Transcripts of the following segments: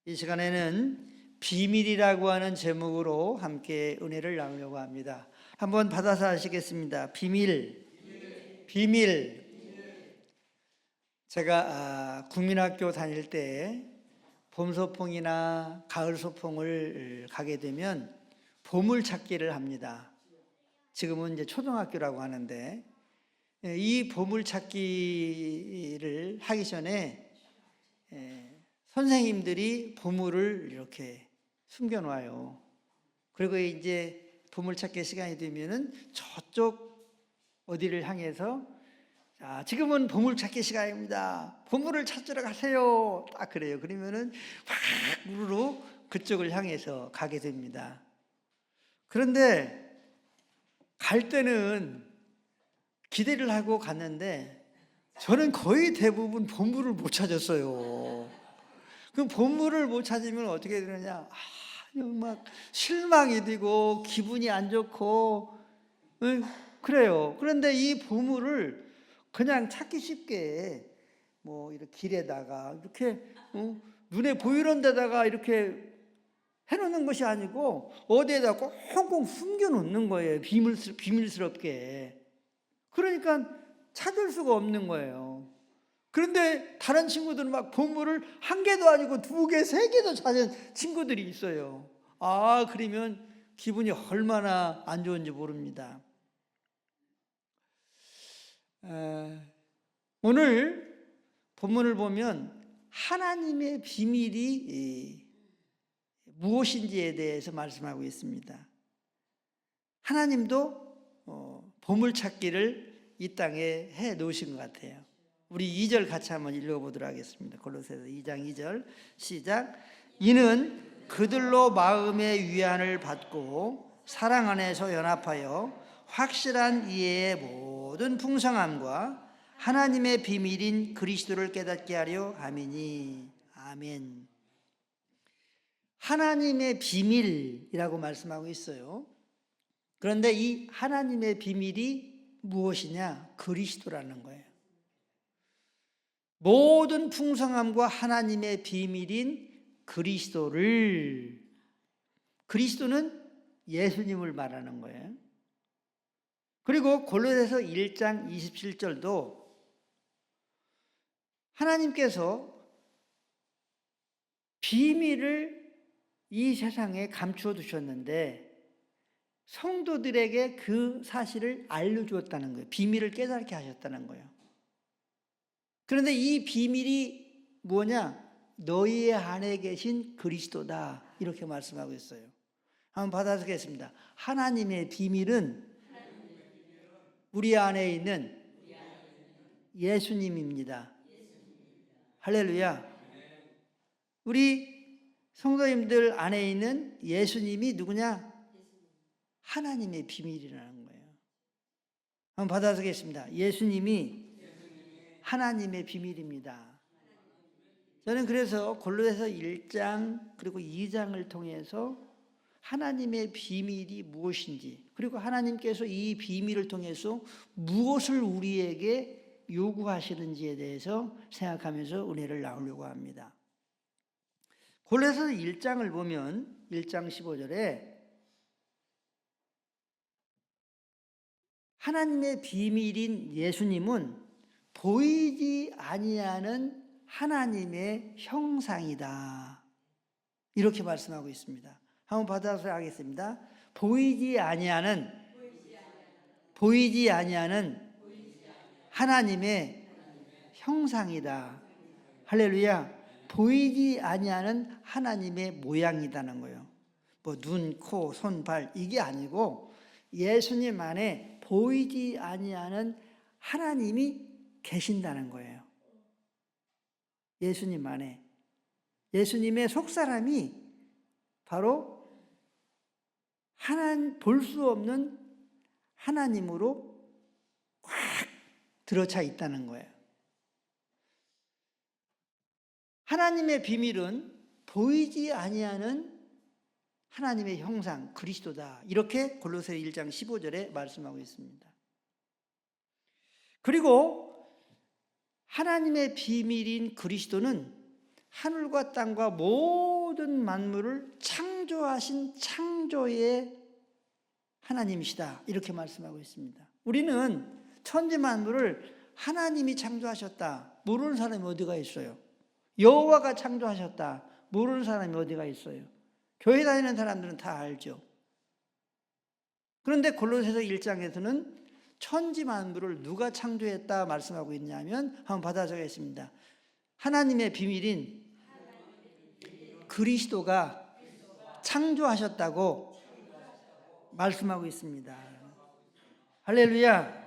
이 시간에는 비밀이라고 하는 제목으로 함께 은혜를 나누려고 합니다. 한번 받아서 하시겠습니다. 비밀. 비밀. 제가 국민학교 다닐 때 봄소풍이나 가을소풍을 가게 되면 보물찾기를 합니다. 지금은 이제 초등학교라고 하는데, 이 보물찾기를 하기 전에 선생님들이 보물을 이렇게 숨겨놔요. 그리고 이제 보물찾기 시간이 되면은 저쪽 어디를 향해서, 자, 지금은 보물찾기 시간입니다. 보물을 찾으러 가세요. 딱 그래요. 그러면은 확 우르르 그쪽을 향해서 가게 됩니다. 그런데 갈 때는 기대를 하고 갔는데 저는 거의 대부분 보물을 못 찾았어요. 그 보물을 못 찾으면 어떻게 되느냐? 막 실망이 되고 기분이 안 좋고, 그래요. 그런데 이 보물을 그냥 찾기 쉽게 뭐 이렇게 길에다가 이렇게 눈에 보이는 데다가 이렇게 해놓는 것이 아니고 어디에다 꽁꽁 숨겨놓는 거예요. 비밀스럽게. 그러니까 찾을 수가 없는 거예요. 그런데 다른 친구들은 막 보물을 한 개도 아니고 두 개, 세 개도 찾은 친구들이 있어요. 그러면 기분이 얼마나 안 좋은지 모릅니다. 오늘 본문을 보면 하나님의 비밀이 무엇인지에 대해서 말씀하고 있습니다. 하나님도 보물찾기를 이 땅에 해 놓으신 것 같아요. 우리 2절 같이 한번 읽어보도록 하겠습니다. 골로새서 2장 2절 시작. 이는 그들로 마음의 위안을 받고 사랑 안에서 연합하여 확실한 이해의 모든 풍성함과 하나님의 비밀인 그리스도를 깨닫게 하려 함이니. 아멘. 하나님의 비밀이라고 말씀하고 있어요. 그런데 이 하나님의 비밀이 무엇이냐? 그리스도라는 거예요. 모든 풍성함과 하나님의 비밀인 그리스도는 예수님을 말하는 거예요. 그리고 골로새서 1장 27절도 하나님께서 비밀을 이 세상에 감추어 두셨는데 성도들에게 그 사실을 알려주었다는 거예요. 비밀을 깨닫게 하셨다는 거예요. 그런데 이 비밀이 뭐냐? 너희 안에 계신 그리스도다. 이렇게 말씀하고 있어요. 한번 받아보겠습니다. 하나님의 비밀은 우리 안에 있는 예수님입니다. 할렐루야. 우리 성도님들 안에 있는 예수님이 누구냐? 하나님의 비밀이라는 거예요. 한번 받아보겠습니다. 예수님이 하나님의 비밀입니다. 저는 그래서 골로새서 1장 그리고 2장을 통해서 하나님의 비밀이 무엇인지, 그리고 하나님께서 이 비밀을 통해서 무엇을 우리에게 요구하시는지에 대해서 생각하면서 은혜를 나누려고 합니다. 골로새서 1장을 보면 1장 15절에 하나님의 비밀인 예수님은 보이지 아니하는 하나님의 형상이다. 이렇게 말씀하고 있습니다. 한번 받아서 하겠습니다. 보이지 아니하는 하나님의 형상이다. 할렐루야. 보이지 아니하는 하나님의 모양이라는 거예요. 뭐 눈, 코, 손, 발 이게 아니고 예수님 안에 보이지 아니하는 하나님이 계신다는 거예요. 예수님 안에. 예수님의 속사람이 바로 볼 수 없는 하나님으로 꽉 들어차 있다는 거예요. 하나님의 비밀은 보이지 아니하는 하나님의 형상 그리스도다. 이렇게 골로새 1장 15절에 말씀하고 있습니다. 그리고 하나님의 비밀인 그리스도는 하늘과 땅과 모든 모든 만물을 창조하신 창조의 하나님이시다. 이렇게 말씀하고 있습니다. 우리는 천지 만물을 하나님이 창조하셨다. 모르는 사람이 어디가 있어요? 여호와가 창조하셨다. 모르는 사람이 어디가 있어요? 교회 다니는 사람들은 다 알죠. 그런데 골로새서 1장에서는 천지 만물을 누가 창조했다 말씀하고 있냐면 한번 받아 적겠습니다. 하나님의 비밀인 그리스도가 창조하셨다고 말씀하고 있습니다. 할렐루야.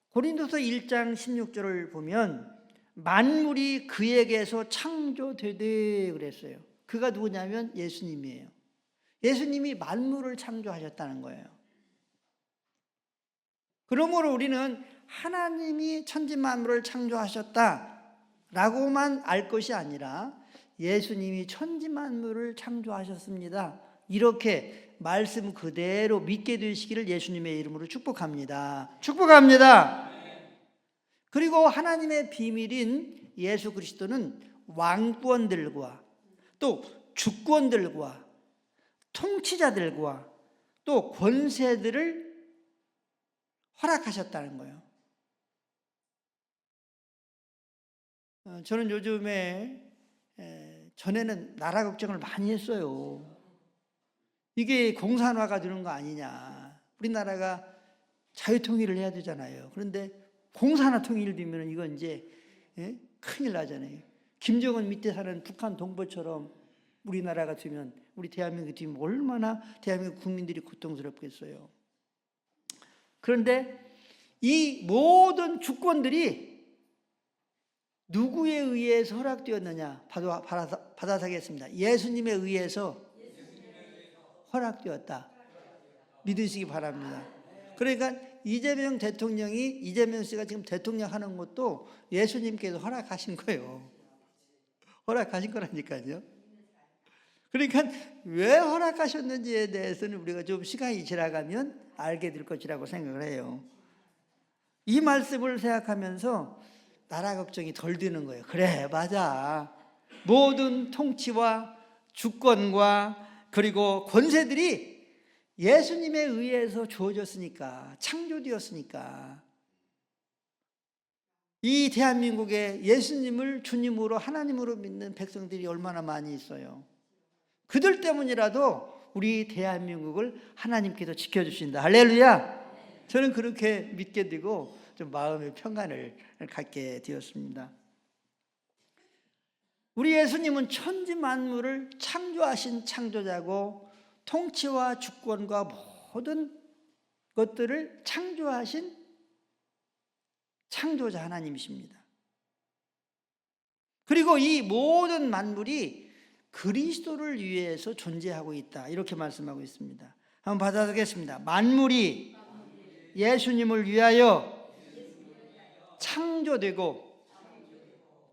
고린도서 1장 16절을 보면 만물이 그에게서 창조되되 그랬어요. 그가 누구냐면 예수님이에요. 예수님이 만물을 창조하셨다는 거예요. 그러므로 우리는 하나님이 천지 만물을 창조하셨다라고만 알 것이 아니라 예수님이 천지 만물을 창조하셨습니다. 이렇게 말씀 그대로 믿게 되시기를 예수님의 이름으로 축복합니다. 축복합니다. 그리고 하나님의 비밀인 예수 그리스도는 왕권들과 또 주권들과 통치자들과 또 권세들을 허락하셨다는 거예요. 저는 요즘에 전에는 나라 걱정을 많이 했어요. 이게 공산화가 되는 거 아니냐. 우리나라가 자유통일을 해야 되잖아요. 그런데 공산화 통일되면 이건 이제 큰일 나잖아요. 김정은 밑에 사는 북한 동포처럼 우리나라가 되면, 우리 대한민국이 되면 얼마나 대한민국 국민들이 고통스럽겠어요. 그런데 이 모든 주권들이 누구에 의해서 허락되었느냐? 받아서겠습니다. 예수님에 의해서 허락되었다. 믿으시기 바랍니다. 그러니까 이재명 씨가 지금 대통령 하는 것도 예수님께서 허락하신 거예요. 허락하신 거라니까요. 그러니까 왜 허락하셨는지에 대해서는 우리가 좀 시간이 지나가면 알게 될 것이라고 생각을 해요. 이 말씀을 생각하면서 나라 걱정이 덜 드는 거예요. 그래, 맞아. 모든 통치와 주권과 그리고 권세들이 예수님에 의해서 주어졌으니까, 창조되었으니까. 이 대한민국에 예수님을 주님으로 하나님으로 믿는 백성들이 얼마나 많이 있어요. 그들 때문이라도 우리 대한민국을 하나님께서 지켜주신다. 할렐루야. 저는 그렇게 믿게 되고 좀 마음의 평안을 갖게 되었습니다. 우리 예수님은 천지 만물을 창조하신 창조자고 통치와 주권과 모든 것들을 창조하신 창조자 하나님이십니다. 그리고 이 모든 만물이 그리스도를 위해서 존재하고 있다. 이렇게 말씀하고 있습니다. 한번 받아보겠습니다. 만물이 예수님을 위하여 창조되고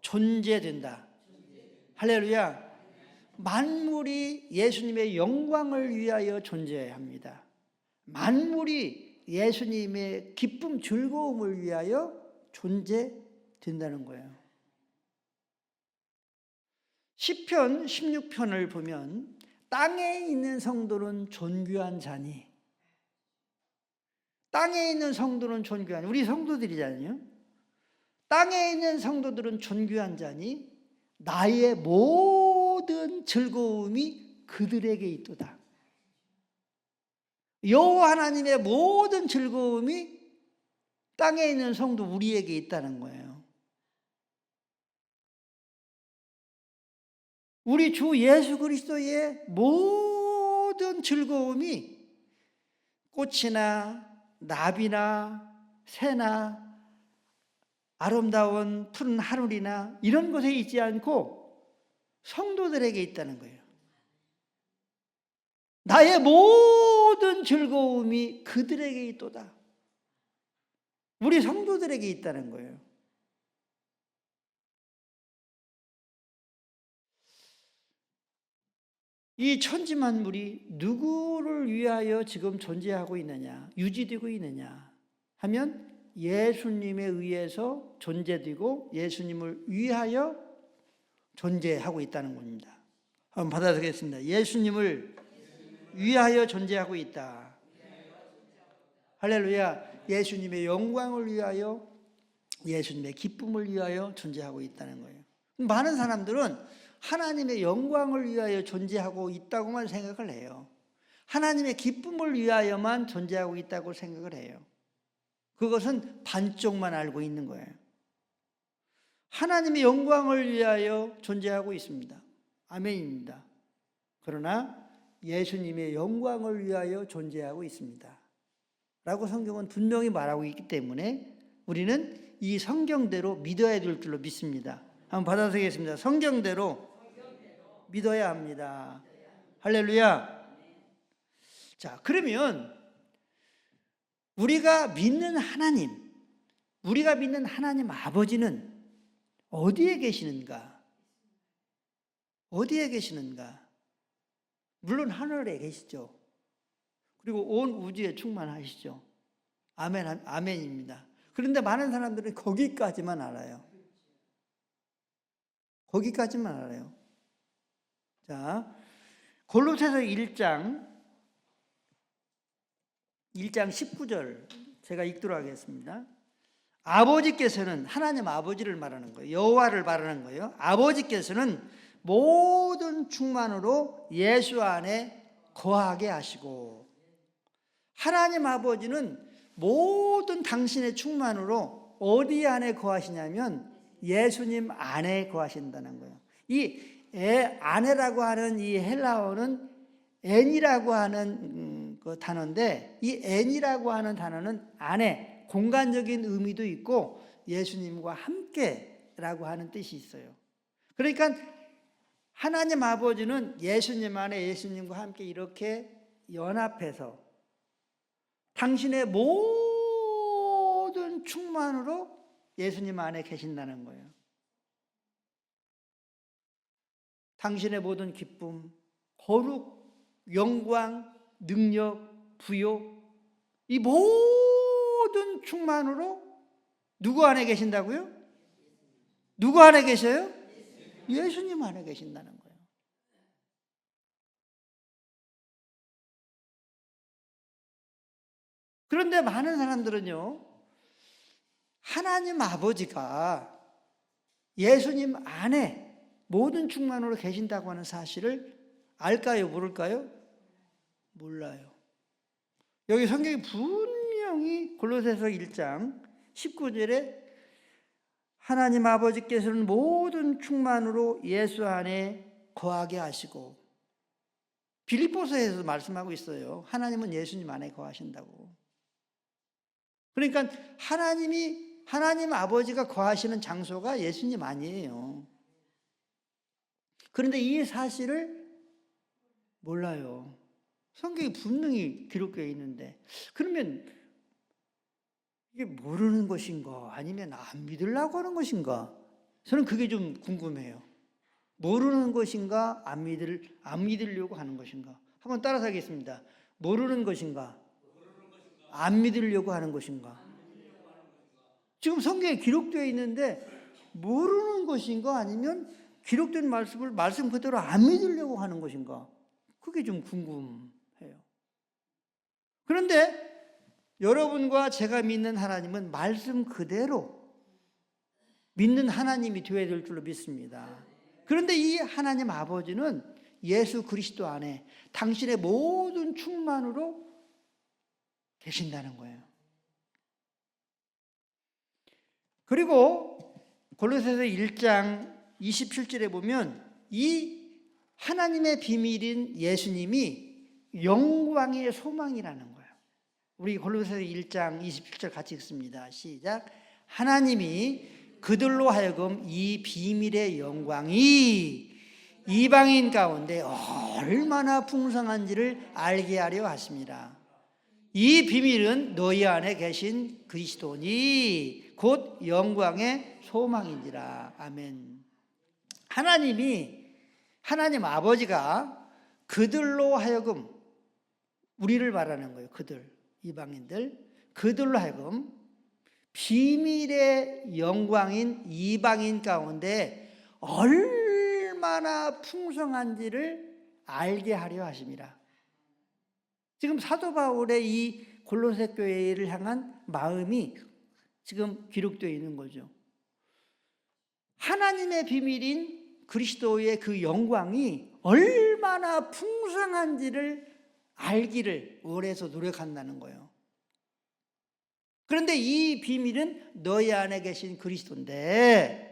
존재된다. 할렐루야. 만물이 예수님의 영광을 위하여 존재합니다. 만물이 예수님의 기쁨, 즐거움을 위하여 존재된다는 거예요. 시편 16편을 보면 땅에 있는 성도는 존귀한 자니, 땅에 있는 성도는 존귀한, 우리 성도들이잖아요. 땅에 있는 성도들은 존귀한 자니 나의 모든 즐거움이 그들에게 있도다. 여호와 하나님의 모든 즐거움이 땅에 있는 성도 우리에게 있다는 거예요. 우리 주 예수 그리스도의 모든 즐거움이 꽃이나 나비나 새나 아름다운 푸른 하늘이나 이런 곳에 있지 않고 성도들에게 있다는 거예요. 나의 모든 즐거움이 그들에게 있도다. 우리 성도들에게 있다는 거예요. 이 천지 만물이 누구를 위하여 지금 존재하고 있느냐, 유지되고 있느냐 하면 예수님에 의해서 존재되고 예수님을 위하여 존재하고 있다는 겁니다. 한번 받아들이겠습니다. 예수님을 위하여 존재하고 있다. 할렐루야. 예수님의 영광을 위하여, 예수님의 기쁨을 위하여 존재하고 있다는 거예요. 많은 사람들은 하나님의 영광을 위하여 존재하고 있다고만 생각을 해요. 하나님의 기쁨을 위하여만 존재하고 있다고 생각을 해요. 그것은 반쪽만 알고 있는 거예요. 하나님의 영광을 위하여 존재하고 있습니다. 아멘입니다. 그러나 예수님의 영광을 위하여 존재하고 있습니다. 라고 성경은 분명히 말하고 있기 때문에 우리는 이 성경대로 믿어야 될 줄로 믿습니다. 한번 받아들이겠습니다. 성경대로 믿어야 합니다. 할렐루야. 자, 그러면 우리가 믿는 하나님, 우리가 믿는 하나님 아버지는 어디에 계시는가? 어디에 계시는가? 물론 하늘에 계시죠. 그리고 온 우주에 충만하시죠. 아멘, 아멘입니다. 그런데 많은 사람들은 거기까지만 알아요. 거기까지만 알아요. 자, 골로새서 1장 19절 제가 읽도록 하겠습니다. 아버지께서는, 하나님 아버지를 말하는 거예요. 여호와를 말하는 거예요. 아버지께서는 모든 충만으로 예수 안에 거하게 하시고, 하나님 아버지는 모든 당신의 충만으로 어디 안에 거하시냐면 예수님 안에 거하신다는 거예요. 이 안에라고 하는 이 헬라어는 엔이라고 하는 그 단어인데, 이 엔이라고 하는 단어는 안에, 공간적인 의미도 있고 예수님과 함께라고 하는 뜻이 있어요. 그러니까 하나님 아버지는 예수님 안에 예수님과 함께 이렇게 연합해서 당신의 모든 충만으로 예수님 안에 계신다는 거예요. 당신의 모든 기쁨, 거룩, 영광, 능력, 부요, 이 모든 충만으로 누구 안에 계신다고요? 누구 안에 계셔요? 예수님 안에 계신다는 거예요. 그런데 많은 사람들은요, 하나님 아버지가 예수님 안에 모든 충만으로 계신다고 하는 사실을 알까요? 모를까요? 몰라요. 여기 성경이 분명히 골로새서 1장 19절에 하나님 아버지께서는 모든 충만으로 예수 안에 거하게 하시고, 빌립보서에서 말씀하고 있어요. 하나님은 예수님 안에 거하신다고. 그러니까 하나님 아버지가 거하시는 장소가 예수님 아니에요. 그런데 이 사실을 몰라요. 성경이 분명히 기록되어 있는데, 그러면 이게 모르는 것인가 아니면 안 믿으려고 하는 것인가? 저는 그게 좀 궁금해요. 모르는 것인가 안 믿으려고 하는 것인가? 한번 따라서 하겠습니다. 모르는 것인가 안 믿으려고 하는 것인가? 지금 성경에 기록되어 있는데 모르는 것인가 아니면 기록된 말씀을 말씀 그대로 안 믿으려고 하는 것인가? 그게 좀 궁금해요. 그런데 여러분과 제가 믿는 하나님은 말씀 그대로 믿는 하나님이 되어야 될 줄로 믿습니다. 그런데 이 하나님 아버지는 예수 그리스도 안에 당신의 모든 충만으로 계신다는 거예요. 그리고 골로새서 1장 27절에 보면 이 하나님의 비밀인 예수님이 영광의 소망이라는 거예요. 우리 골로새서 1장 27절 같이 읽습니다. 시작. 하나님이 그들로 하여금 이 비밀의 영광이 이방인 가운데 얼마나 풍성한지를 알게 하려 하십니다. 이 비밀은 너희 안에 계신 그리스도니 곧 영광의 소망인지라. 아멘. 하나님 아버지가 그들로 하여금, 우리를 말하는 거예요. 그들, 이방인들, 그들로 하여금 비밀의 영광인 이방인 가운데 얼마나 얼마나 풍성한지를 알게 하려 하심이라. 지금 사도 바울의 이 골로새 교회를 향한 마음이 지금 기록되어 있는 거죠. 하나님의 비밀인 그리스도의 그 영광이 얼마나 풍성한지를 알기를 원해서 노력한다는 거예요. 그런데 이 비밀은 너희 안에 계신 그리스도인데,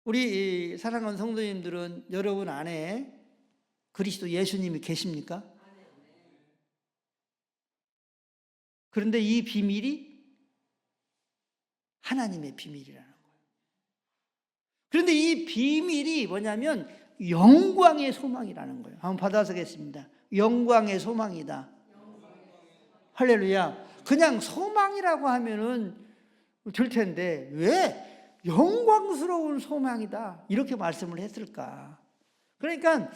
우리 사랑하는 성도님들은 여러분 안에 그리스도 예수님이 계십니까? 그런데 이 비밀이 하나님의 비밀이라는 거예요. 그런데 이 비밀이 뭐냐면 영광의 소망이라는 거예요. 한번 받아서겠습니다. 영광의 소망이다. 할렐루야. 그냥 소망이라고 하면은 될 텐데 왜 영광스러운 소망이다 이렇게 말씀을 했을까? 그러니까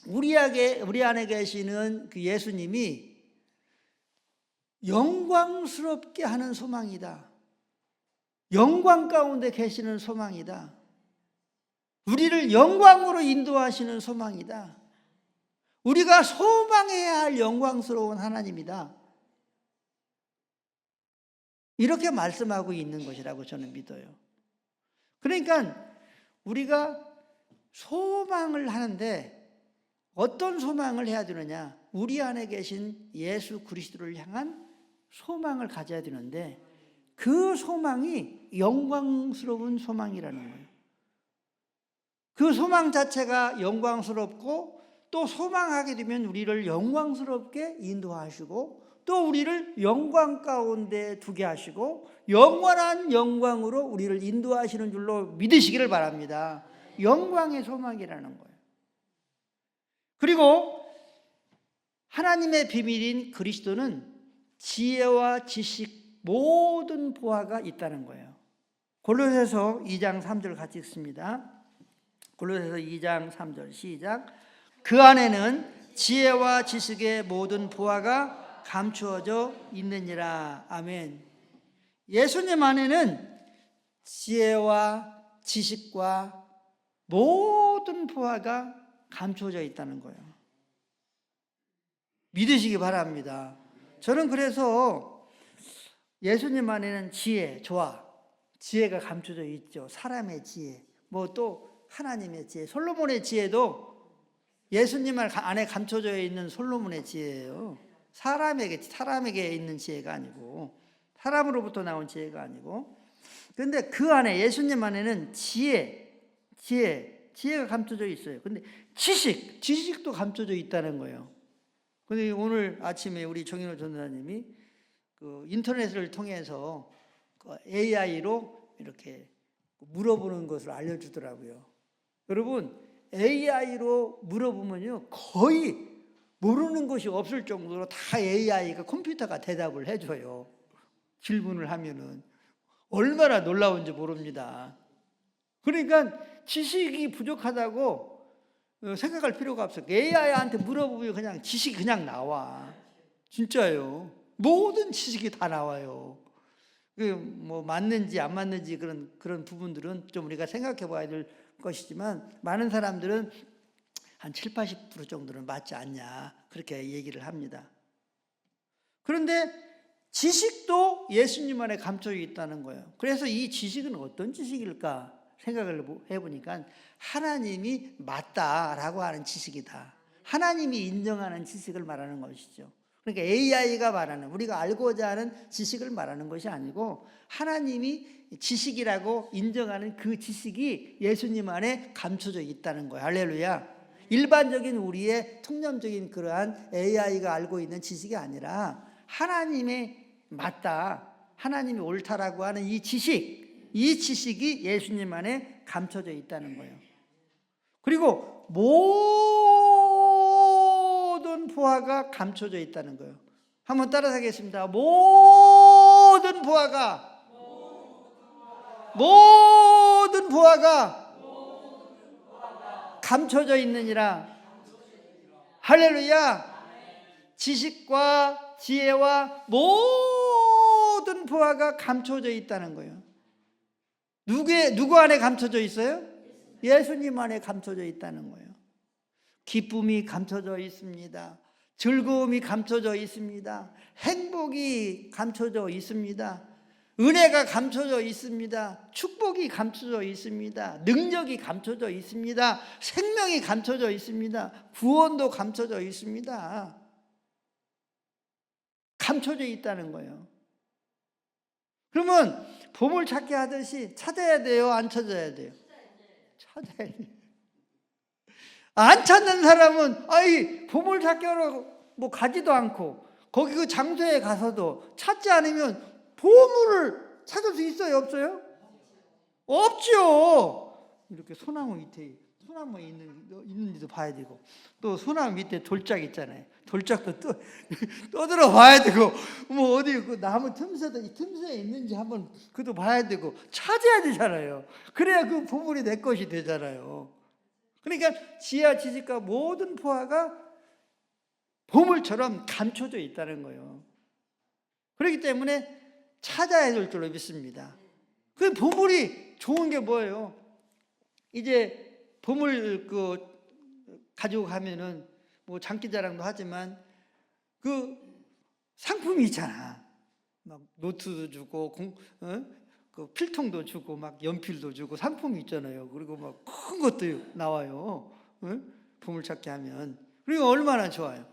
우리 안에 계시는 그 예수님이 영광스럽게 하는 소망이다. 영광 가운데 계시는 소망이다. 우리를 영광으로 인도하시는 소망이다. 우리가 소망해야 할 영광스러운 하나님이다. 이렇게 말씀하고 있는 것이라고 저는 믿어요. 그러니까 우리가 소망을 하는데 어떤 소망을 해야 되느냐? 우리 안에 계신 예수 그리스도를 향한 소망을 가져야 되는데 그 소망이 영광스러운 소망이라는 거예요. 그 소망 자체가 영광스럽고 또 소망하게 되면 우리를 영광스럽게 인도하시고 또 우리를 영광 가운데 두게 하시고 영원한 영광으로 우리를 인도하시는 줄로 믿으시기를 바랍니다. 영광의 소망이라는 거예요. 그리고 하나님의 비밀인 그리스도는 지혜와 지식 모든 보화가 있다는 거예요. 골로새서 2장 3절 같이 읽습니다. 골로새서 2장 3절 시작. 그 안에는 지혜와 지식의 모든 보화가 감추어져 있느니라. 아멘. 예수님 안에는 지혜와 지식과 모든 보화가 감추어져 있다는 거예요. 믿으시기 바랍니다. 저는 그래서 예수님 안에는 지혜, 지혜가 감춰져 있죠. 사람의 지혜, 뭐 또 하나님의 지혜, 솔로몬의 지혜도 예수님 안에 감춰져 있는 솔로몬의 지혜예요. 사람에게 있는 지혜가 아니고, 사람으로부터 나온 지혜가 아니고. 그런데 그 안에 예수님 안에는 지혜가 감춰져 있어요. 근데 지식도 감춰져 있다는 거예요. 근데 오늘 아침에 우리 정인호 전도사님이 그 인터넷을 통해서 그 AI로 이렇게 물어보는 것을 알려주더라고요. 여러분, AI로 물어보면요, 거의 모르는 것이 없을 정도로 다 AI가 컴퓨터가 대답을 해줘요. 질문을 하면은 얼마나 놀라운지 모릅니다. 그러니까 지식이 부족하다고 생각할 필요가 없어요. AI한테 물어보면 그냥 지식이 그냥 나와. 진짜요. 모든 지식이 다 나와요. 뭐 맞는지 안 맞는지 그런 부분들은 좀 우리가 생각해 봐야 될 것이지만 많은 사람들은 한 7, 80% 정도는 맞지 않냐 그렇게 얘기를 합니다. 그런데 지식도 예수님 안에 감춰져 있다는 거예요. 그래서 이 지식은 어떤 지식일까 생각을 해보니까 하나님이 맞다라고 하는 지식이다. 하나님이 인정하는 지식을 말하는 것이죠. 그러니까 AI가 말하는, 우리가 알고자 하는 지식을 말하는 것이 아니고 하나님이 지식이라고 인정하는 그 지식이 예수님 안에 감춰져 있다는 거예요. 할렐루야. 일반적인 우리의 통념적인 그러한 AI가 알고 있는 지식이 아니라 하나님의 맞다, 하나님이 옳다라고 하는 이 지식이 예수님 안에 감춰져 있다는 거예요. 그리고 모든 보화가 감춰져 있다는 거예요. 한번 따라서 하겠습니다. 모든 보화가 감춰져 있느니라. 할렐루야. 지식과 지혜와 모든 보화가 감춰져 있다는 거예요. 누구 안에 감춰져 있어요? 예수님 안에 감춰져 있다는 거예요. 기쁨이 감춰져 있습니다. 즐거움이 감춰져 있습니다. 행복이 감춰져 있습니다. 은혜가 감춰져 있습니다. 축복이 감춰져 있습니다. 능력이 감춰져 있습니다. 생명이 감춰져 있습니다. 구원도 감춰져 있습니다. 감춰져 있다는 거예요. 그러면 보물찾기 하듯이 찾아야 돼요? 안 찾아야 돼요? 찾아야 돼요. 안 찾는 사람은 보물찾기하러 뭐 가지도 않고 거기 그 장소에 가서도 찾지 않으면 보물을 찾을 수 있어요? 없어요? 없죠. 이렇게 소나무 밑에 소나무에 있는지도 봐야 되고, 또 소나무 밑에 돌짝 있잖아요. 돌짝도 떠들어 봐야 되고, 뭐 어디 그 나무 틈새에 있는지 한번 그것도 봐야 되고, 찾아야 되잖아요. 그래야 그 보물이 내 것이 되잖아요. 그러니까 지혜와 지식과 모든 보화가 보물처럼 감춰져 있다는 거예요. 그렇기 때문에 찾아야 될 줄로 믿습니다. 그 보물이 좋은 게 뭐예요? 이제 보물 가지고 가면은 뭐 장기자랑도 하지만 그 상품이 있잖아. 막 노트도 주고 그 필통도 주고 막 연필도 주고 상품이 있잖아요. 그리고 막 큰 것도 나와요. 보물찾기 하면. 그리고 얼마나 좋아요.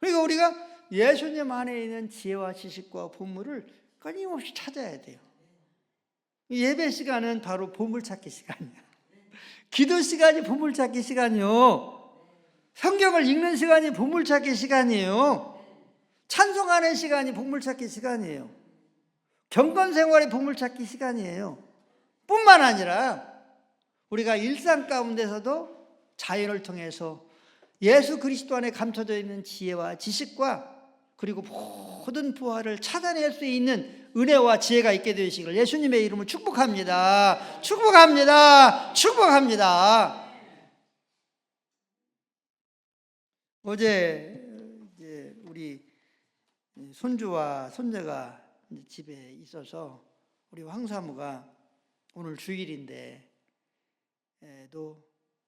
그러니까 우리가 예수님 안에 있는 지혜와 지식과 보물을 끊임없이 찾아야 돼요. 예배 시간은 바로 보물찾기 시간이야. 기도 시간이 보물찾기 시간이요. 성경을 읽는 시간이 보물찾기 시간이에요. 찬송하는 시간이 보물찾기 시간이에요. 경건생활이 보물찾기 시간이에요. 뿐만 아니라 우리가 일상 가운데서도 자연을 통해서 예수 그리스도 안에 감춰져 있는 지혜와 지식과 그리고 모든 부활을 찾아낼 수 있는 은혜와 지혜가 있게 되시기를 예수님의 이름으로 축복합니다. 축복합니다. 축복합니다. 어제 이제 우리 손주와 손녀가 집에 있어서 우리 황사무가 오늘 주일인데 또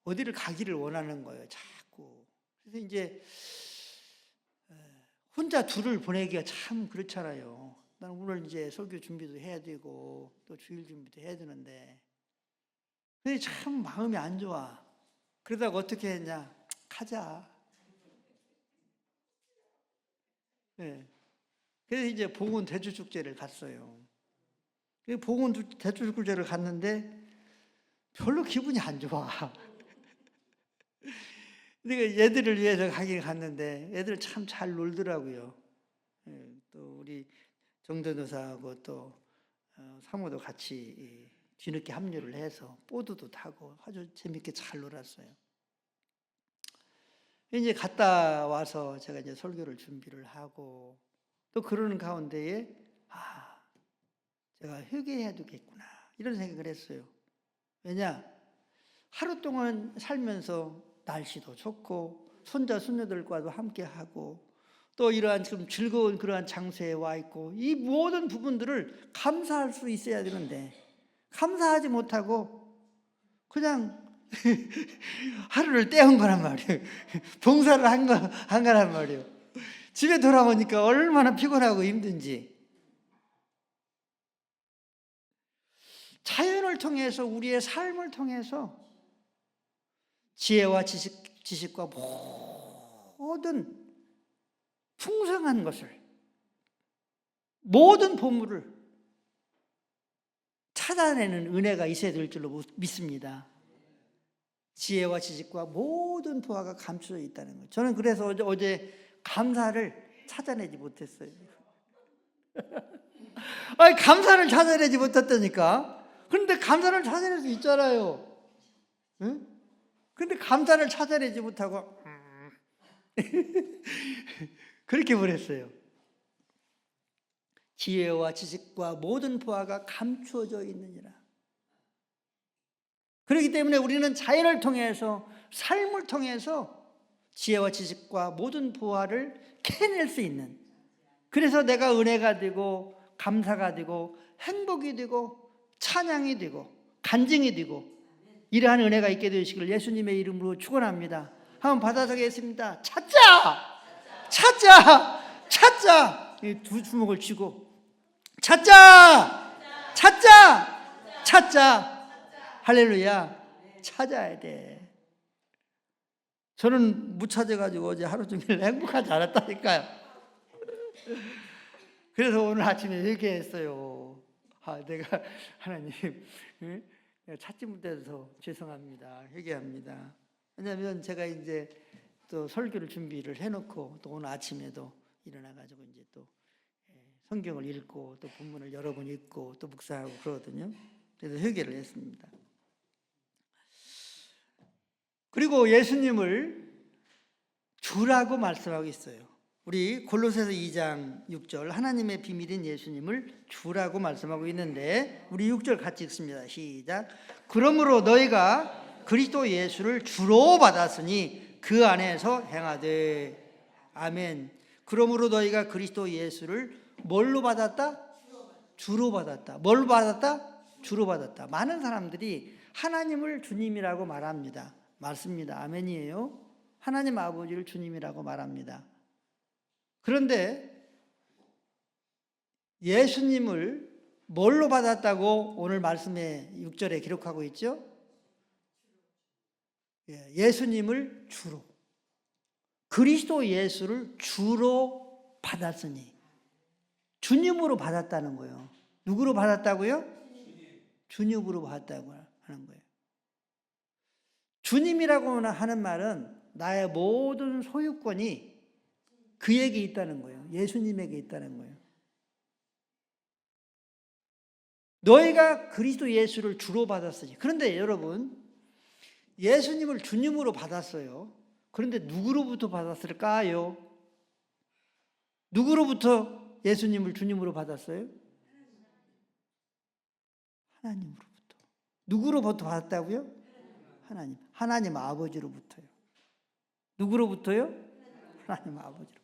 어디를 가기를 원하는 거예요. 자꾸. 그래서 이제 혼자 둘을 보내기가 참 그렇잖아요. 난 오늘 이제 설교 준비도 해야 되고 또 주일 준비도 해야 되는데 근데 참 마음이 안 좋아. 그러다가 어떻게 했냐? 가자. 네. 그래서 이제 봉은 대주축제를 갔어요. 봉은 대주축제를 갔는데 별로 기분이 안 좋아. 근데 얘들을 위해서 가긴 갔는데 애들 참 잘 놀더라고요. 또 우리 정전도사하고 또 사모도 같이 뒤늦게 합류를 해서 보드도 타고 아주 재밌게 잘 놀았어요. 이제 갔다 와서 제가 이제 설교를 준비를 하고 또 그러는 가운데에 제가 회개해야 되겠구나 이런 생각을 했어요. 왜냐? 하루 동안 살면서 날씨도 좋고 손자 손녀들과도 함께하고 또 이러한 지금 즐거운 그러한 장소에 와 있고 이 모든 부분들을 감사할 수 있어야 되는데 감사하지 못하고 그냥 하루를 때운 거란 말이에요. 봉사를 한 거란 말이에요. 집에 돌아오니까 얼마나 피곤하고 힘든지. 자연을 통해서 우리의 삶을 통해서 지혜와 지식과 모든 풍성한 것을 모든 보물을 찾아내는 은혜가 있어야 될 줄로 믿습니다. 지혜와 지식과 모든 부하가 감춰져 있다는 거예요. 저는 그래서 어제 감사를 찾아내지 못했어요. 감사를 찾아내지 못했다니까. 그런데 감사를 찾아낼 수 있잖아요. 응? 근데 감사를 찾아내지 못하고 그렇게 보냈어요. 지혜와 지식과 모든 부하가 감추어져 있느니라. 그렇기 때문에 우리는 자연을 통해서 삶을 통해서 지혜와 지식과 모든 부하를 캐낼 수 있는, 그래서 내가 은혜가 되고 감사가 되고 행복이 되고 찬양이 되고 간증이 되고 이러한 은혜가 있게 되시기를 예수님의 이름으로 축원합니다. 한번 받아서겠습니다. 찾자! 찾자! 찾자! 이 두 주먹을 쥐고 찾자! 찾자! 찾자! 할렐루야! 찾아야 돼. 저는 못 찾아가지고 어제 하루 종일 행복하지 않았다니까요. 그래서 오늘 아침에 얘기했어요. 내가 하나님 내가 찾지 못해서 죄송합니다. 회개합니다. 왜냐하면 제가 이제 또 설교를 준비를 해놓고 또 오늘 아침에도 일어나가지고 이제 또 성경을 읽고 또 본문을 여러 번 읽고 또 묵상하고 그러거든요. 그래서 회개를 했습니다. 그리고 예수님을 주라고 말씀하고 있어요. 우리 골로새서 2장 6절 하나님의 비밀인 예수님을 주라고 말씀하고 있는데 우리 6절 같이 읽습니다. 시작. 그러므로 너희가 그리스도 예수를 주로 받았으니 그 안에서 행하되. 아멘. 그러므로 너희가 그리스도 예수를 뭘로 받았다? 주로 받았다. 뭘로 받았다? 주로 받았다. 많은 사람들이 하나님을 주님이라고 말합니다. 맞습니다. 아멘이에요. 하나님 아버지를 주님이라고 말합니다. 그런데 예수님을 뭘로 받았다고 오늘 말씀의 6절에 기록하고 있죠? 예수님을 주로. 그리스도 예수를 주로 받았으니. 주님으로 받았다는 거예요. 누구로 받았다고요? 주님으로 받았다고 하는 거예요. 주님이라고 하는 말은 나의 모든 소유권이 그에게 있다는 거예요. 예수님에게 있다는 거예요. 너희가 그리스도 예수를 주로 받았으니. 그런데 여러분, 예수님을 주님으로 받았어요. 그런데 누구로부터 받았을까요? 누구로부터 예수님을 주님으로 받았어요? 하나님으로부터. 누구로부터 받았다고요? 하나님. 하나님 아버지로부터요. 누구로부터요? 하나님 아버지로부터.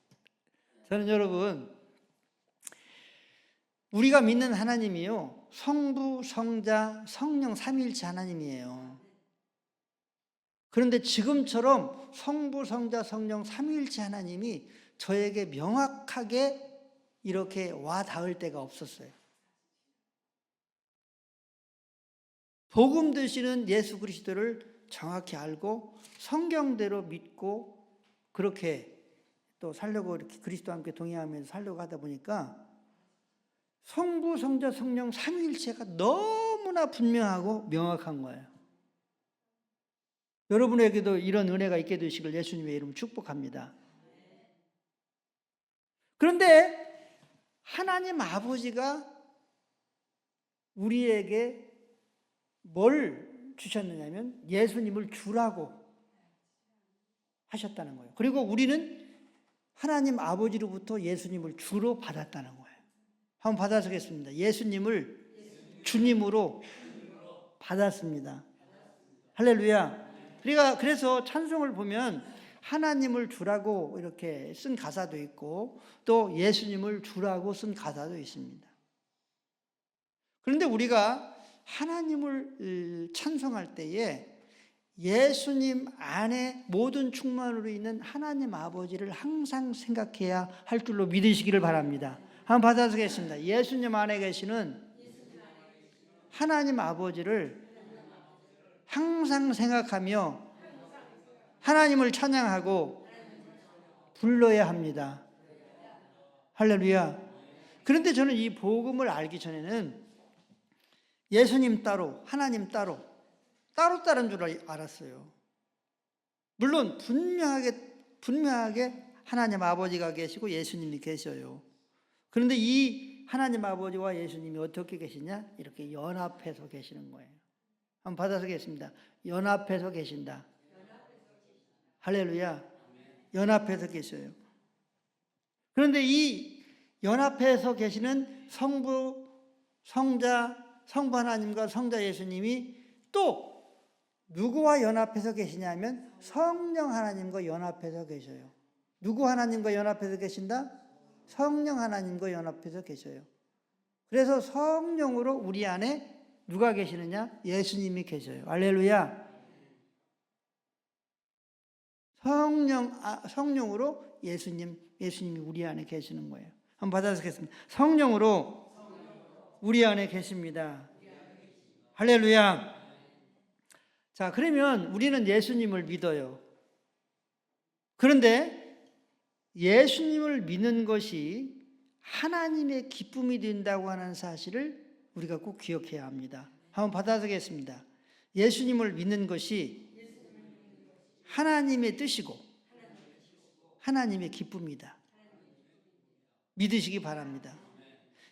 저는 여러분, 우리가 믿는 하나님이요, 성부, 성자, 성령 삼위일체 하나님이에요. 그런데 지금처럼 성부, 성자, 성령 삼위일체 하나님이 저에게 명확하게 이렇게 와 닿을 때가 없었어요. 복음 되시는 예수 그리스도를 정확히 알고 성경대로 믿고 그렇게 또 살려고 이렇게 그리스도와 함께 동행하면서 살려고 하다 보니까 성부, 성자, 성령 삼위일체가 너무나 분명하고 명확한 거예요. 여러분에게도 이런 은혜가 있게 되시길 예수님의 이름으로 축복합니다. 그런데 하나님 아버지가 우리에게 뭘 주셨느냐면 예수님을 주라고 하셨다는 거예요. 그리고 우리는 하나님 아버지로부터 예수님을 주로 받았다는 거예요. 한번 받아보겠습니다. 예수님을 주님으로 받았습니다. 할렐루야. 그래서 찬송을 보면 하나님을 주라고 이렇게 쓴 가사도 있고 또 예수님을 주라고 쓴 가사도 있습니다. 그런데 우리가 하나님을 찬송할 때에 예수님 안에 모든 충만으로 있는 하나님 아버지를 항상 생각해야 할 줄로 믿으시기를 바랍니다. 한번 받아보겠습니다. 예수님 안에 계시는 하나님 아버지를 항상 생각하며 하나님을 찬양하고 불러야 합니다. 할렐루야. 그런데 저는 이 복음을 알기 전에는 예수님 따로, 하나님 따로, 따로따로인 줄 알았어요. 물론 분명하게 하나님 아버지가 계시고 예수님이 계셔요. 그런데 이 하나님 아버지와 예수님이 어떻게 계시냐? 이렇게 연합해서 계시는 거예요. 한번 받아서 계십니다. 연합해서 계신다. 할렐루야. 연합해서 계셔요. 그런데 이 연합해서 계시는 성부, 성자, 성부 하나님과 성자 예수님이 또 누구와 연합해서 계시냐면 성령 하나님과 연합해서 계셔요. 누구 하나님과 연합해서 계신다? 성령 하나님과 연합해서 계셔요. 그래서 성령으로 우리 안에 누가 계시느냐? 예수님이 계셔요. 할렐루야. 성령으로 예수님이 우리 안에 계시는 거예요. 한번 받아쓰겠습니다. 성령으로 우리 안에 계십니다. 할렐루야. 자, 그러면 우리는 예수님을 믿어요. 그런데 예수님을 믿는 것이 하나님의 기쁨이 된다고 하는 사실을 우리가 꼭 기억해야 합니다. 한번 받아쓰겠습니다. 예수님을 믿는 것이 하나님의 뜻이고 하나님의 기쁨이다. 믿으시기 바랍니다.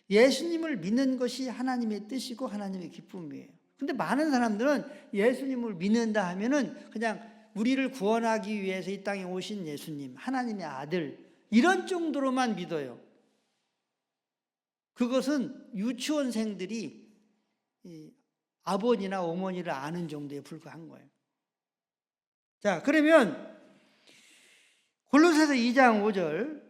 예수님을 믿는 것이 하나님의 뜻이고 하나님의 기쁨이에요. 근데 많은 사람들은 예수님을 믿는다 하면은 그냥 우리를 구원하기 위해서 이 땅에 오신 예수님, 하나님의 아들, 이런 정도로만 믿어요. 그것은 유치원생들이 아버지나 어머니를 아는 정도에 불과한 거예요. 자, 그러면 골로새서 2장 5절,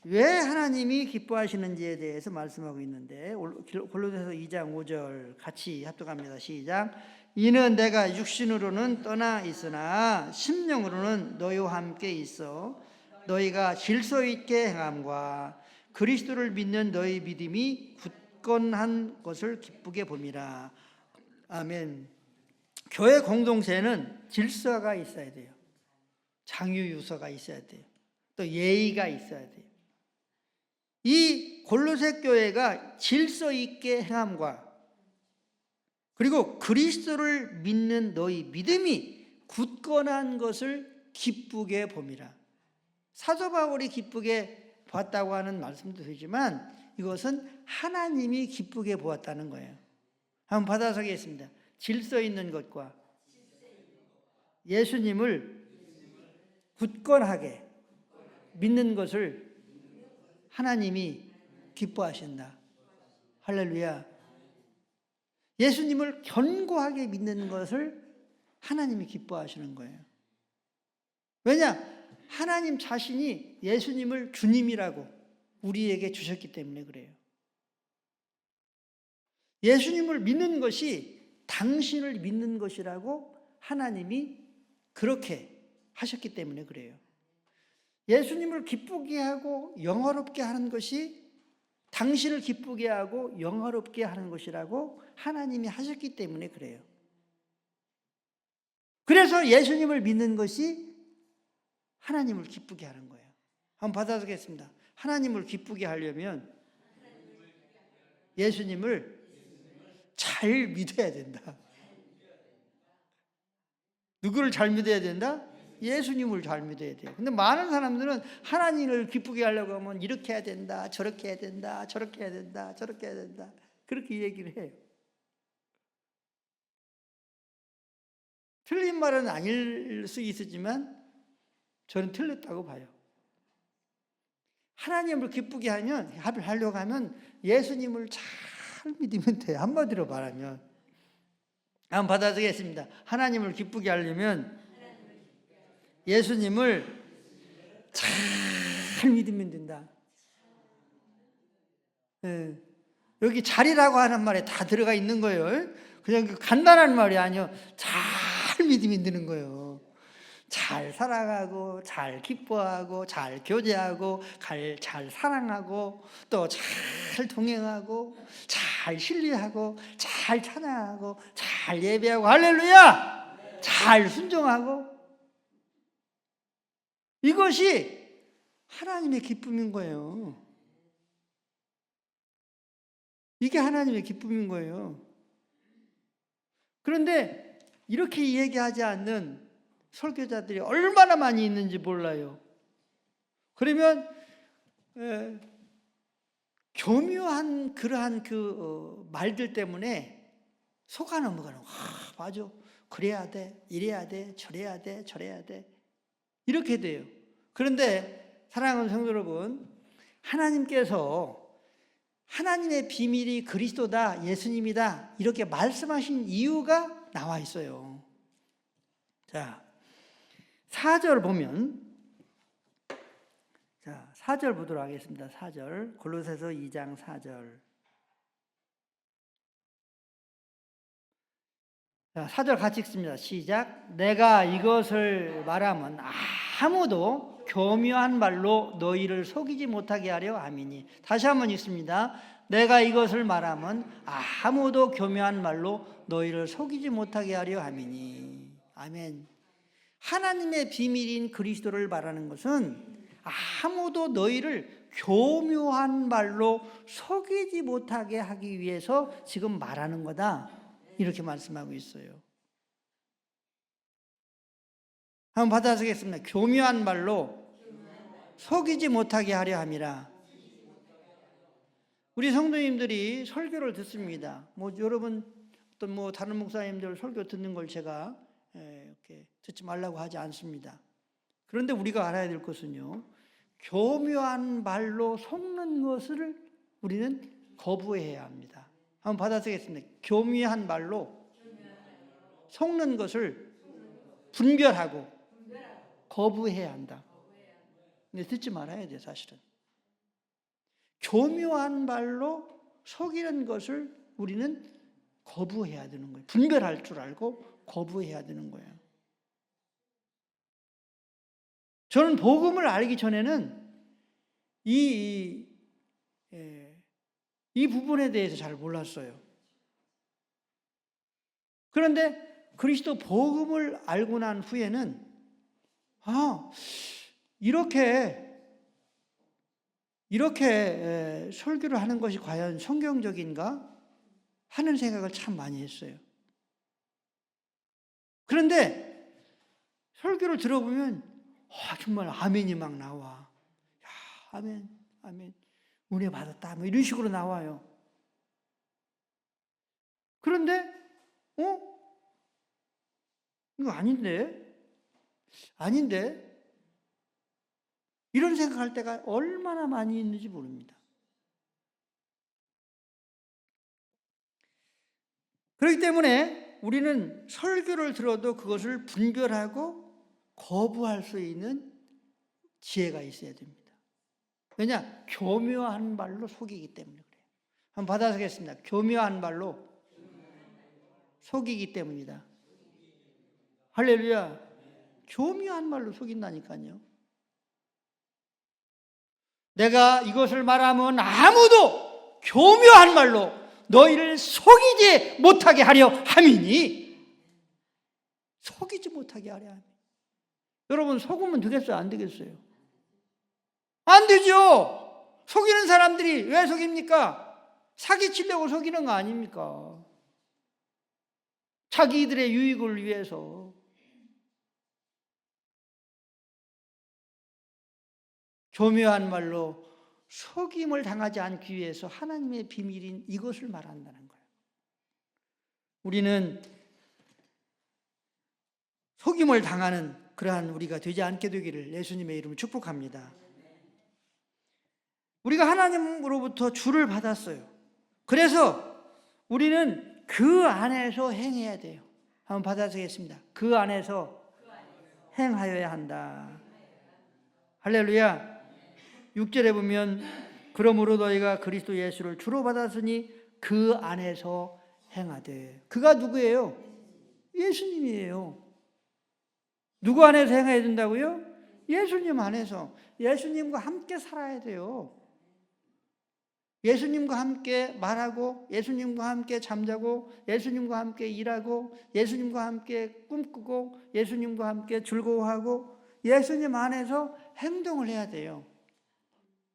왜 하나님이 기뻐하시는지에 대해서 말씀하고 있는데, 골로새서 2장 5절 같이 합독합니다. 시작. 이는 내가 육신으로는 떠나 있으나 심령으로는 너희와 함께 있어 너희가 질서 있게 행함과 그리스도를 믿는 너희 믿음이 굳건한 것을 기쁘게 봄이라. 아멘. 교회 공동체는 질서가 있어야 돼요. 장유유서가 있어야 돼요. 또 예의가 있어야 돼요. 이 골로새 교회가 질서 있게 행함과 그리고 그리스도를 믿는 너희 믿음이 굳건한 것을 기쁘게 봄이라. 사도 바울이 기쁘게 보았다고 하는 말씀도 되지만 이것은 하나님이 기쁘게 보았다는 거예요. 한번 받아서겠습니다. 질서 있는 것과 예수님을 굳건하게 믿는 것을 하나님이 기뻐하신다. 할렐루야. 예수님을 견고하게 믿는 것을 하나님이 기뻐하시는 거예요. 왜냐? 하나님 자신이 예수님을 주님이라고 우리에게 주셨기 때문에 그래요. 예수님을 믿는 것이 당신을 믿는 것이라고 하나님이 그렇게 하셨기 때문에 그래요. 예수님을 기쁘게 하고 영화롭게 하는 것이 당신을 기쁘게 하고 영화롭게 하는 것이라고 하나님이 하셨기 때문에 그래요. 그래서 예수님을 믿는 것이 하나님을 기쁘게 하는 거예요. 한번 받아보겠습니다. 하나님을 기쁘게 하려면 예수님을 잘 믿어야 된다. 누구를 잘 믿어야 된다? 예수님을 잘 믿어야 돼요. 근데 많은 사람들은 하나님을 기쁘게 하려고 하면 이렇게 해야 된다, 저렇게 해야 된다, 저렇게 해야 된다, 저렇게 해야 된다. 그렇게 얘기를 해요. 틀린 말은 아닐 수 있지만 저는 틀렸다고 봐요. 하나님을 기쁘게 하려고 하면 예수님을 잘 믿으면 돼요. 한마디로 말하면. 한번 받아들이겠습니다. 하나님을 기쁘게 하려면 예수님을 잘 믿으면 된다. 네. 여기 잘이라고 하는 말에 다 들어가 있는 거예요. 그냥 간단한 말이 아니요. 잘 믿으면 되는 거예요. 잘 살아가고 잘 기뻐하고 잘 교제하고 잘 사랑하고 또 잘 동행하고 잘 신뢰하고 잘 찬양하고 잘 예배하고 할렐루야! 잘 순종하고 이것이 하나님의 기쁨인 거예요. 이게 하나님의 기쁨인 거예요. 그런데 이렇게 얘기하지 않는 설교자들이 얼마나 많이 있는지 몰라요. 그러면 교묘한 그러한 말들 때문에 속아 넘어가는 거예요. 맞아. 그래야 돼. 이래야 돼. 저래야 돼. 저래야 돼. 이렇게 돼요. 그런데 사랑하는 성도 여러분, 하나님께서 하나님의 비밀이 그리스도다, 예수님이다 이렇게 말씀하신 이유가 나와 있어요. 자, 4절 보면, 자, 4절 보도록 하겠습니다. 4절, 골로새서 2장 4절. 자, 4절 같이 읽습니다. 시작. 내가 이것을 말하면 아무도 교묘한 말로 너희를 속이지 못하게 하려 함이니. 다시 한번 읽습니다. 내가 이것을 말하면 아무도 교묘한 말로 너희를 속이지 못하게 하려 함이니. 아멘. 하나님의 비밀인 그리스도를 말하는 것은 아무도 너희를 교묘한 말로 속이지 못하게 하기 위해서 지금 말하는 거다. 이렇게 말씀하고 있어요. 한번 받아쓰겠습니다. 교묘한 말로 속이지 못하게 하려 함이라. 우리 성도님들이 설교를 듣습니다. 여러분 어떤 다른 목사님들 설교 듣는 걸 제가 이렇게 듣지 말라고 하지 않습니다. 그런데 우리가 알아야 될 것은요, 교묘한 말로 속는 것을 우리는 거부해야 합니다. 한번 받아쓰겠습니다. 교묘한 말로 속는 것을 분별하고 거부해야 한다. 근데 듣지 말아야 돼, 사실은. 교묘한 말로 속이는 것을 우리는 거부해야 되는 거예요. 분별할 줄 알고 거부해야 되는 거예요. 저는 복음을 알기 전에는 이 부분에 대해서 잘 몰랐어요. 그런데 그리스도 복음을 알고 난 후에는 이렇게 설교를 하는 것이 과연 성경적인가 하는 생각을 참 많이 했어요. 그런데 설교를 들어보면 정말 아멘이 막 나와. 야, 아멘, 아멘. 은혜 받았다. 이런 식으로 나와요. 그런데, 이거 아닌데? 이런 생각할 때가 얼마나 많이 있는지 모릅니다. 그렇기 때문에 우리는 설교를 들어도 그것을 분별하고 거부할 수 있는 지혜가 있어야 됩니다. 왜냐? 교묘한 말로 속이기 때문에 그래요. 한번 받아쓰겠습니다. 교묘한 말로 속이기 때문이다. 할렐루야. 교묘한 말로 속인다니까요. 내가 이것을 말하면 아무도 교묘한 말로 너희를 속이지 못하게 하려 함이니. 속이지 못하게 하려 함이니. 여러분, 속으면 되겠어요? 안 되겠어요? 안 되죠. 속이는 사람들이 왜 속입니까? 사기치려고 속이는 거 아닙니까? 자기들의 유익을 위해서. 교묘한 말로 속임을 당하지 않기 위해서 하나님의 비밀인 이것을 말한다는 거예요. 우리는 속임을 당하는 그러한 우리가 되지 않게 되기를 예수님의 이름으로 축복합니다. 우리가 하나님으로부터 주를 받았어요. 그래서 우리는 그 안에서 행해야 돼요. 한번 받아쓰겠습니다. 그 안에서 행하여야 한다. 할렐루야. 6절에 보면 그러므로 너희가 그리스도 예수를 주로 받았으니 그 안에서 행하되. 그가 누구예요? 예수님이에요. 누구 안에서 행해야 된다고요? 예수님 안에서. 예수님과 함께 살아야 돼요. 예수님과 함께 말하고, 예수님과 함께 잠자고, 예수님과 함께 일하고, 예수님과 함께 꿈꾸고, 예수님과 함께 즐거워하고, 예수님 안에서 행동을 해야 돼요.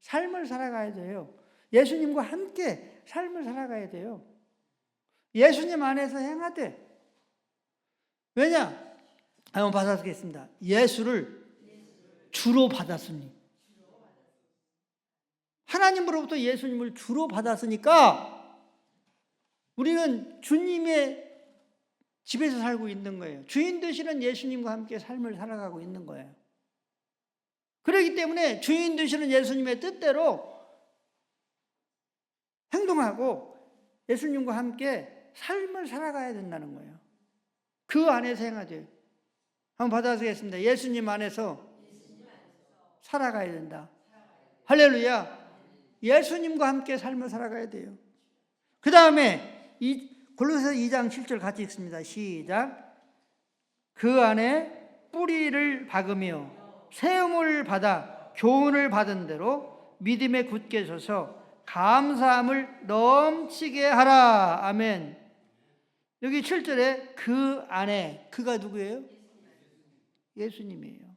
삶을 살아가야 돼요. 예수님과 함께 삶을 살아가야 돼요. 예수님 안에서 행하되. 왜냐? 한번 받아쓰겠습니다. 예수를 주로 받았으니. 하나님으로부터 예수님을 주로 받았으니까 우리는 주님의 집에서 살고 있는 거예요. 주인 되시는 예수님과 함께 삶을 살아가고 있는 거예요. 그렇기 때문에 주인 되시는 예수님의 뜻대로 행동하고 예수님과 함께 삶을 살아가야 된다는 거예요. 그 안에서 행하죠. 한번 받아쓰겠습니다. 예수님 안에서 살아가야 된다. 할렐루야. 예수님과 함께 삶을 살아가야 돼요. 그 다음에 골로새서 2장 7절 같이 읽습니다. 시작. 그 안에 뿌리를 박으며 세움을 받아 교훈을 받은 대로 믿음에 굳게 서서 감사함을 넘치게 하라. 아멘. 여기 7절에 그 안에, 그가 누구예요? 예수님이에요.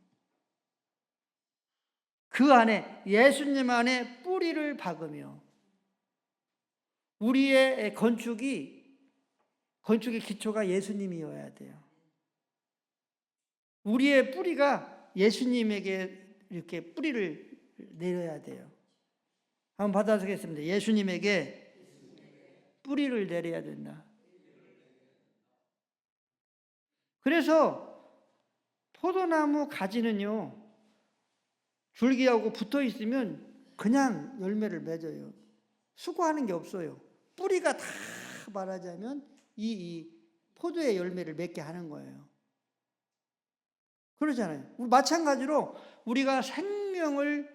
그 안에, 예수님 안에 뿌리를 박으며, 우리의 건축의 기초가 예수님이어야 돼요. 우리의 뿌리가 예수님에게 이렇게 뿌리를 내려야 돼요. 한번 받아보겠습니다. 예수님에게 뿌리를 내려야 된다. 그래서 포도나무 가지는요, 줄기하고 붙어 있으면 그냥 열매를 맺어요. 수고하는 게 없어요. 뿌리가 다 말하자면 이 포도의 열매를 맺게 하는 거예요. 그러잖아요. 마찬가지로 우리가 생명의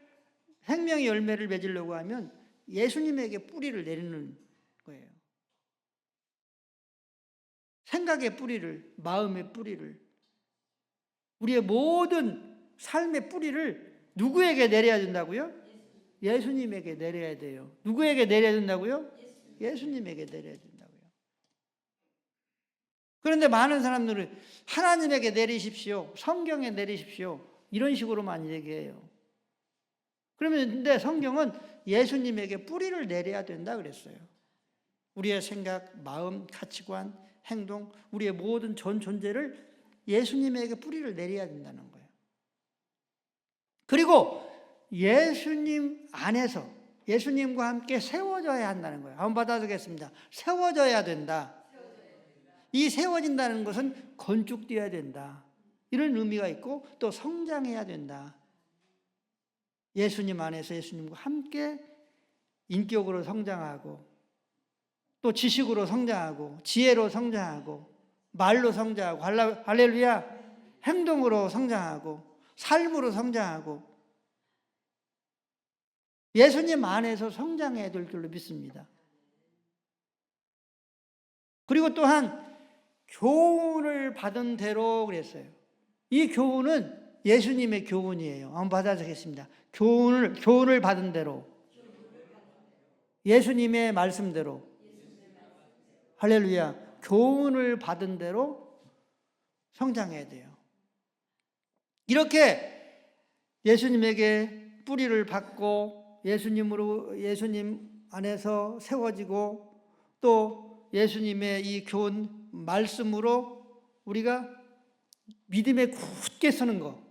열매를 맺으려고 하면 예수님에게 뿌리를 내리는 거예요. 생각의 뿌리를, 마음의 뿌리를, 우리의 모든 삶의 뿌리를 누구에게 내려야 된다고요? 예수님에게 내려야 돼요. 누구에게 내려야 된다고요? 예수님에게 내려야 된다고요. 그런데 많은 사람들은 하나님에게 내리십시오, 성경에 내리십시오, 이런 식으로만 얘기해요. 그러면 근데 성경은 예수님에게 뿌리를 내려야 된다 그랬어요. 우리의 생각, 마음, 가치관, 행동, 우리의 모든 전 존재를 예수님에게 뿌리를 내려야 된다는 거예요. 그리고 예수님 안에서 예수님과 함께 세워져야 한다는 거예요. 한번 받아주겠습니다. 세워져야 된다. 이 세워진다는 것은 건축되어야 된다, 이런 의미가 있고, 또 성장해야 된다. 예수님 안에서 예수님과 함께 인격으로 성장하고, 또 지식으로 성장하고, 지혜로 성장하고, 말로 성장하고, 할렐루야, 행동으로 성장하고, 삶으로 성장하고, 예수님 안에서 성장해야 될 줄로 믿습니다. 그리고 또한 교훈을 받은 대로 그랬어요. 이 교훈은 예수님의 교훈이에요. 한번 받아주겠습니다. 교훈을 받은 대로, 예수님의 말씀대로, 할렐루야, 교훈을 받은 대로 성장해야 돼요. 이렇게 예수님에게 뿌리를 받고 예수님 안에서 세워지고, 또 예수님의 이 교훈 말씀으로 우리가 믿음에 굳게 서는 것,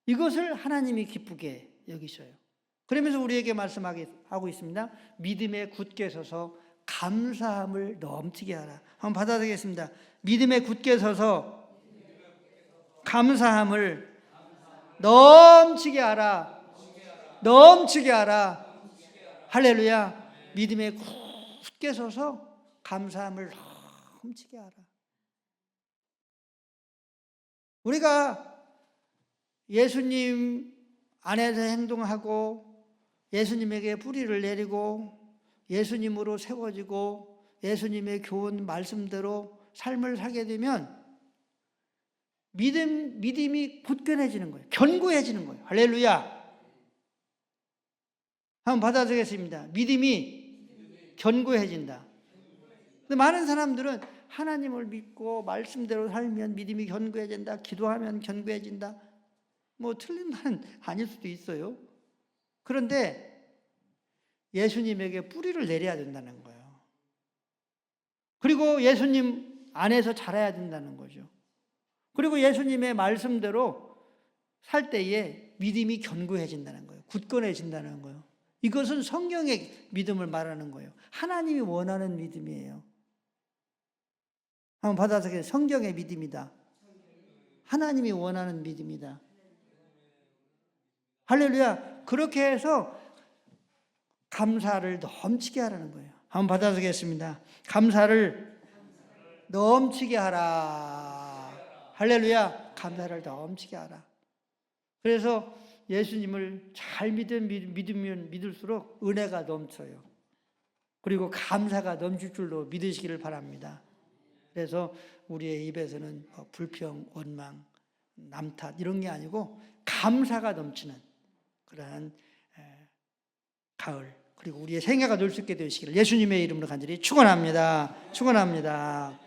이것을 하나님이 기쁘게 여기셔요. 그러면서 우리에게 말씀하고 있습니다. 믿음에 굳게 서서 감사함을 넘치게 하라. 한번 받아들이겠습니다. 믿음에 굳게 서서 감사함을 넘치게 하라. 넘치게 하라. 할렐루야. 믿음에 굳게 서서 감사함을 넘치게 하라. 우리가 예수님 안에서 행동하고, 예수님에게 뿌리를 내리고, 예수님으로 세워지고, 예수님의 교훈 말씀대로 삶을 살게 되면 믿음이 굳건해지는 거예요. 견고해지는 거예요. 할렐루야. 한번 받아주겠습니다. 믿음이 견고해진다. 근데 많은 사람들은 하나님을 믿고 말씀대로 살면 믿음이 견고해진다, 기도하면 견고해진다, 뭐 틀린 말은 아닐 수도 있어요. 그런데 예수님에게 뿌리를 내려야 된다는 거예요. 그리고 예수님 안에서 자라야 된다는 거죠. 그리고 예수님의 말씀대로 살 때에 믿음이 견고해진다는 거예요. 굳건해진다는 거예요. 이것은 성경의 믿음을 말하는 거예요. 하나님이 원하는 믿음이에요. 한번 받아서 성경의 믿음이다. 하나님이 원하는 믿음이다. 할렐루야. 그렇게 해서 감사를 넘치게 하라는 거예요. 한번 받아주겠습니다. 감사를 넘치게 하라. 할렐루야. 감사를 넘치게 하라. 그래서 예수님을 잘 믿으면 믿을수록 은혜가 넘쳐요. 그리고 감사가 넘칠 줄로 믿으시기를 바랍니다. 그래서 우리의 입에서는 불평, 원망, 남탓 이런 게 아니고 감사가 넘치는 그러한 가을, 그리고 우리의 생애가 놀 수 있게 되시기를 예수님의 이름으로 간절히 축원합니다. 축원합니다.